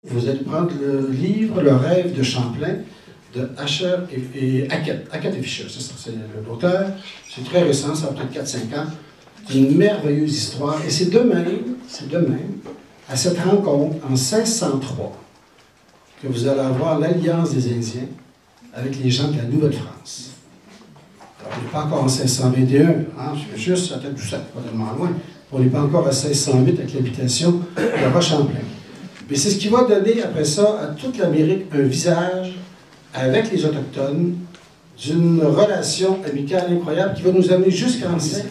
Vous allez prendre le livre Le rêve de Champlain de Asher et Hackett. Hackett et Fisher, c'est ça, c'est l'auteur. C'est très récent, ça a peut-être 4-5 ans. C'est une merveilleuse histoire. Et c'est de même, à cette rencontre en 1603, que vous allez avoir l'alliance des Indiens avec les gens de la Nouvelle-France. Alors, on n'est pas encore en 1621, hein, c'est juste à tête du sac, pas tellement loin. On n'est pas encore à 1608 avec l'habitation de roi Champlain. Mais c'est ce qui va donner, après ça, à toute l'Amérique un visage avec les Autochtones, d'une relation amicale incroyable qui va nous amener jusqu'en Anse,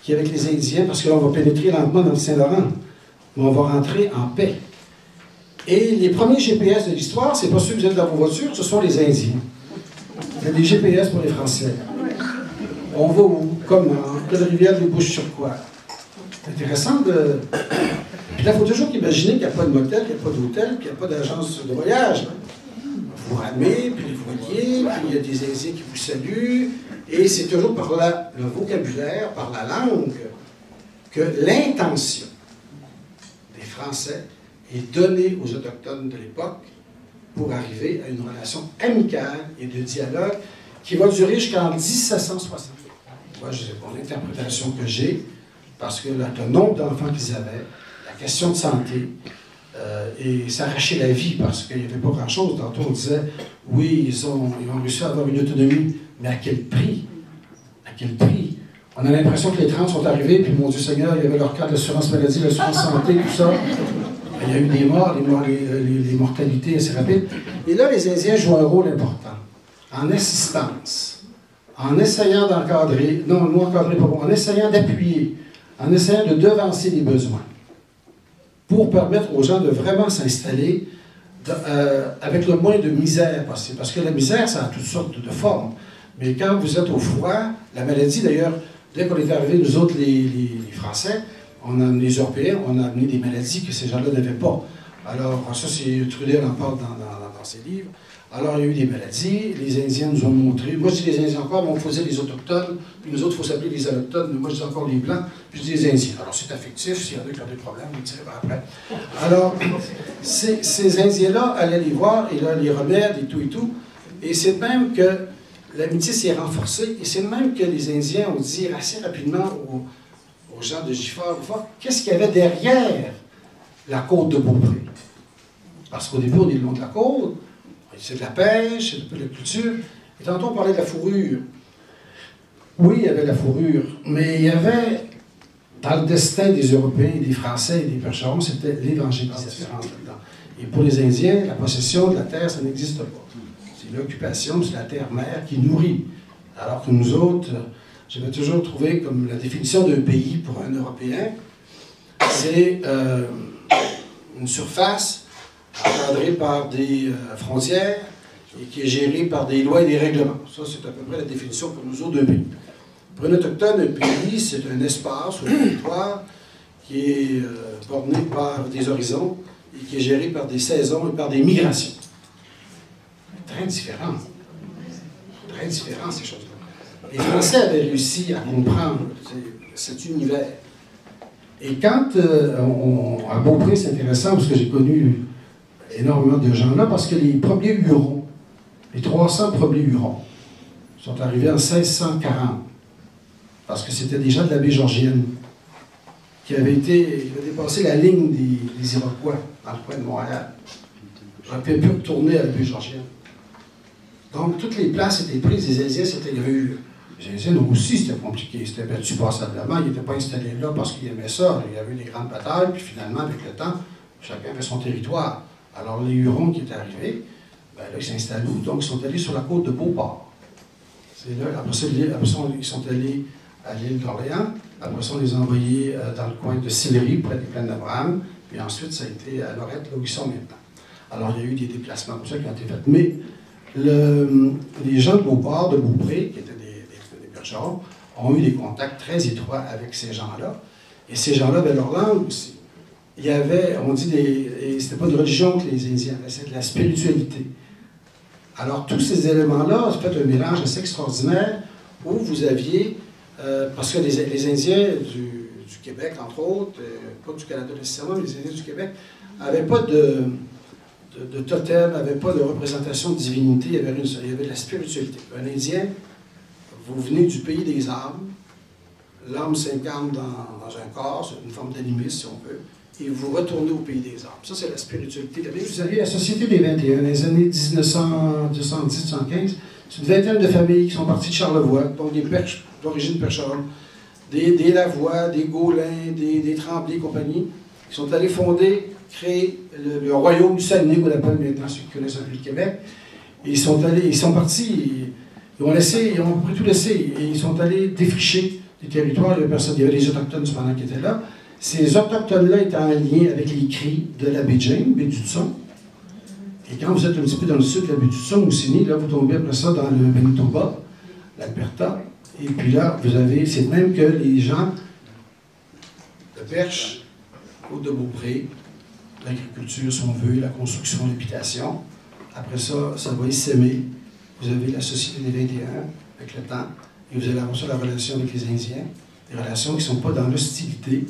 qui est avec les Indiens, parce que là, on va pénétrer lentement dans le Saint-Laurent, mais on va rentrer en paix. Et les premiers GPS de l'histoire, c'est pas ceux que vous êtes dans vos voitures, ce sont les Indiens. Il y a des GPS pour les Français. On va où? Comment? Quelle rivière débouche sur quoi? C'est intéressant de... Puis là, il faut toujours imaginer qu'il n'y a pas de motel, qu'il n'y a pas d'hôtel, qu'il n'y a pas d'agence de voyage. Vous ramez, puis vous voyez, puis il y a des Indiens qui vous saluent, et c'est toujours par le vocabulaire, par la langue, que l'intention des Français est donnée aux Autochtones de l'époque pour arriver à une relation amicale et de dialogue qui va durer jusqu'en 1760. Moi, c'est pour l'interprétation que j'ai, parce que là, le nombre d'enfants qu'ils avaient, la question de santé, et s'arracher la vie parce qu'il n'y avait pas grand-chose. Tantôt, on disait, oui, ils ont réussi à avoir une autonomie, mais à quel prix? À quel prix? On a l'impression que les 30 sont arrivés, puis mon Dieu Seigneur, il y avait leur carte d'assurance maladie, l'assurance santé, tout ça. Il y a eu des morts, les mortalités assez rapides. Et là, les Indiens jouent un rôle important, en assistance, en essayant d'encadrer, non, nous encadrer pas bon, en essayant d'appuyer, en essayant de devancer les besoins, pour permettre aux gens de vraiment s'installer avec le moins de misère possible. Parce que la misère, ça a toutes sortes de formes. Mais quand vous êtes au froid, la maladie, d'ailleurs, dès qu'on est arrivé, nous autres, les Français, les Européens, on a amené des maladies que ces gens-là n'avaient pas. Alors, ça, c'est Trudel en parle dans ses livres. Alors, il y a eu des maladies, les Indiens nous ont montré. Moi, je dis les Indiens encore, mais on faisait les Autochtones, puis nous autres, il faut s'appeler les Allochtones, moi, je dis encore les Blancs, puis je dis les Indiens. Alors, c'est affectif, s'il y en a qui ont des problèmes, on dirait après. Alors, ces Indiens-là allaient les voir, et là, les remèdes, et tout, et c'est de même que l'amitié s'est renforcée, et c'est de même que les Indiens ont dit assez rapidement aux gens de Gifford, qu'est-ce qu'il y avait derrière la côte de Beaupré? Parce qu'au début, on est le long de la côte, c'est de la pêche, c'est un peu de la culture. Et tantôt, on parlait de la fourrure. Oui, il y avait la fourrure, mais il y avait, dans le destin des Européens, des Français et des Percherons, c'était l'évangélisation là-dedans. Et pour les Indiens, la possession de la terre, ça n'existe pas. C'est l'occupation, c'est la terre-mère qui nourrit. Alors que nous autres, j'avais toujours trouvé comme la définition d'un pays pour un Européen, c'est une surface encadré par des frontières et qui est géré par des lois et des règlements. Ça, c'est à peu près la définition pour nous autres d'un pays. Pour un autochtone, un pays, c'est un espace ou un territoire qui est borné par des horizons et qui est géré par des saisons et par des migrations. Très différent. Très différent, ces choses-là. Les Français avaient réussi à comprendre cet univers. Et quand, à Beaupré, c'est intéressant parce que j'ai connu énormément de gens là, parce que les premiers Hurons, les 300 premiers Hurons, sont arrivés en 1640, parce que c'était des gens de la baie Georgienne, qui avaient dépassé la ligne des Iroquois, dans le coin de Montréal. J'aurais pu retourner à la baie Georgienne. Donc, toutes les places étaient prises, les Indiens, il y avait eu... Les Indiens aussi, c'était compliqué, ils s'étaient battus passablement, ils n'étaient pas installés là parce qu'ils aimaient ça, il y avait eu des grandes batailles, puis finalement, avec le temps, chacun avait son territoire. Alors, les Hurons qui étaient arrivés, ben là, ils s'installent où? Donc, ils sont allés sur la côte de Beauport. C'est là, après ça, ils sont allés à l'île d'Orléans. Après ça, on les a envoyés dans le coin de Sillery, près des plaines d'Abraham. Puis ensuite, ça a été à Lorette, là où ils sont maintenant. Alors, il y a eu des déplacements comme ça qui ont été faits. Mais les gens de Beauport, de Beaupré, qui étaient des bergerons, ont eu des contacts très étroits avec ces gens-là. Et ces gens-là avaient leur langue aussi. Il y avait, on dit, c'était pas une religion que les Indiens avaient, c'est de la spiritualité. Alors, tous ces éléments-là, c'est fait un mélange assez extraordinaire où vous aviez, parce que les Indiens du Québec, entre autres, pas du Canada nécessairement, mais les Indiens du Québec, n'avaient pas de totem, n'avait pas de représentation de divinité, il y avait de la spiritualité. Un Indien, vous venez du pays des âmes, l'âme s'incarne dans un corps, c'est une forme d'animisme si on veut, et vous retournez au pays des âmes. Ça, c'est la spiritualité. Vous avez la Société des 21, dans les années 1910-1915, c'est une vingtaine de familles qui sont parties de Charlevoix, donc des Perches, d'origine percheronne, des Lavoie, des Gaulin, des Tremblay et compagnie, qui sont allés fonder, créer le royaume du Saguenay, qu'on appelle maintenant ceux qui connaissent un peu le Québec. Et ils sont partis, ils ont à peu près tout laissé, et ils sont allés défricher des territoires, il y avait des Autochtones cependant qui étaient là. Ces Autochtones-là étaient en lien avec les cris de la baie James, baie du Tson. Et quand vous êtes un petit peu dans le sud de la baie du Tson, au Sini, là, vous tombez après ça dans le Manitoba, l'Alberta. Et puis là, vous avez, c'est même que les gens de Perche, Côte-de-Beaupré, l'agriculture, si on veut, la construction, l'habitation. Après ça, ça va s'aimer. Vous avez la Société des 21 avec le temps. Et vous allez avoir ça la relation avec les Indiens. Des relations qui ne sont pas dans l'hostilité,